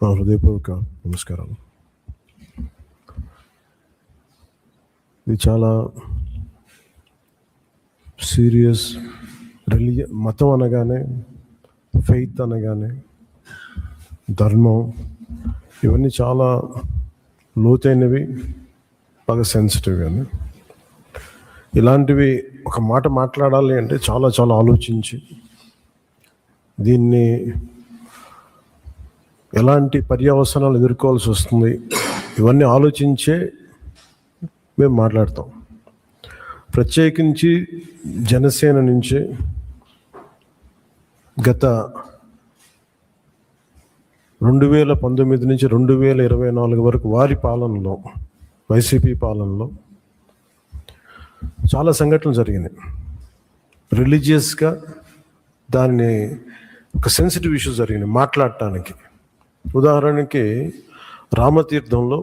హృదయపూర్వక నమస్కారాలు. ఇది చాలా సీరియస్. మతం అనగానే, ఫెయిత్ అనగానే, ధర్మం, ఇవన్నీ చాలా లోతైనవి, బాగా సెన్సిటివ్. కానీ ఇలాంటివి ఒక మాట మాట్లాడాలి అంటే చాలా చాలా ఆలోచించి, దీన్ని ఎలాంటి పర్యవసనాలు ఎదుర్కోవాల్సి వస్తుంది, ఇవన్నీ ఆలోచించే మేము మాట్లాడతాం. ప్రత్యేకించి జనసేన నుంచి గత 2019 నుంచి 2024 వరకు వారి పాలనలో, వైసీపీ పాలనలో చాలా సంఘటనలు జరిగినాయి. రిలీజియస్గా దాన్ని ఒక సెన్సిటివ్ ఇష్యూస్ జరిగినాయి మాట్లాడటానికి. ఉదాహరణకి రామతీర్థంలో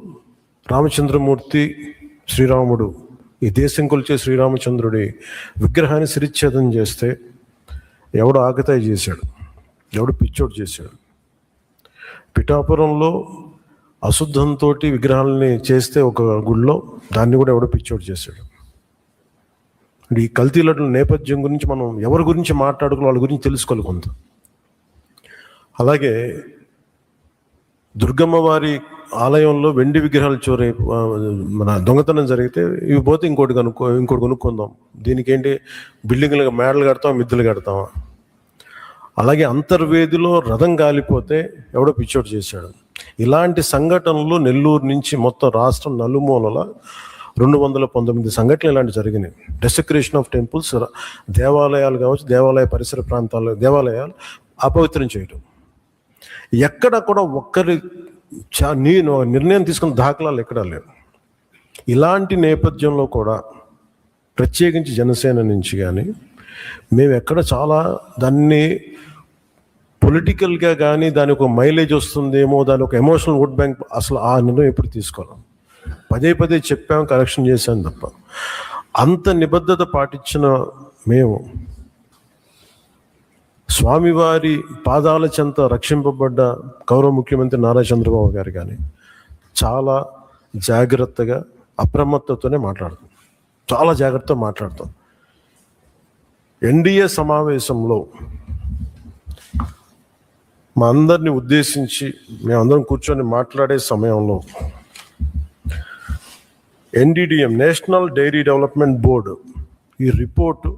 రామచంద్రమూర్తి, శ్రీరాముడు, ఈ దేశం కొలిచే శ్రీరామచంద్రుడి విగ్రహాన్ని శిరిచ్ఛేదం చేస్తే ఎవడు ఆగతాయి చేశాడు, ఎవడు పిచ్చోడు చేశాడు. పిఠాపురంలో అశుద్ధంతో విగ్రహాలని చేస్తే ఒక గుడిలో, దాన్ని కూడా ఎవడో పిచ్చోడు చేశాడు. ఈ కల్తీల నేపథ్యం గురించి మనం ఎవరి గురించి మాట్లాడుకుని వాళ్ళ గురించి తెలుసుకోవాలి కొంత. అలాగే దుర్గమ్మ వారి ఆలయంలో వెండి విగ్రహాలు మన దొంగతనం జరిగితే, ఇవి పోతే ఇంకోటి కొనుక్కుందాం, దీనికి ఏంటి బిల్డింగ్లు మేడలు కడతాం, మిద్దెలు కడతామా. అలాగే అంతర్వేదిలో రథం కాలిపోతే ఎవడో పిచ్చోడు చేశాడు. ఇలాంటి సంఘటనలు నెల్లూరు నుంచి మొత్తం రాష్ట్రం నలుమూలల 219 సంఘటనలు ఇలాంటి జరిగినాయి. డెసక్రేషన్ ఆఫ్ టెంపుల్స్, దేవాలయాలు కావచ్చు, దేవాలయ పరిసర ప్రాంతాలు, దేవాలయాలు అపవిత్రం చేయడం. ఎక్కడ కూడా ఒక్కరి నిర్ణయం తీసుకున్న దాఖలాలు ఎక్కడా లేవు. ఇలాంటి నేపథ్యంలో కూడా ప్రత్యేకించి జనసేన నుంచి కానీ మేము ఎక్కడ చాలా దాన్ని పొలిటికల్గా కానీ దానికి ఒక మైలేజ్ వస్తుందేమో, దాని ఒక ఎమోషనల్ ఓట్ బ్యాంక్, అసలు ఆ నిర్ణయం ఎప్పుడు తీసుకోవాలి. పదే చెప్పాము, కరెక్షన్ చేశాను తప్ప. అంత నిబద్ధత పాటించిన మేము స్వామివారి పాదాల చెంత రక్షింపబడ్డ గౌరవ ముఖ్యమంత్రి నారా చంద్రబాబు గారు కానీ చాలా జాగ్రత్తగా, అప్రమత్తతోనే మాట్లాడతాం, చాలా జాగ్రత్తగా మాట్లాడతాం. ఎన్డీఏ సమావేశంలో మా అందరినీ ఉద్దేశించి మేమందరం కూర్చొని మాట్లాడే సమయంలో NDDM, national dairy development board, ఈ రిపోర్టు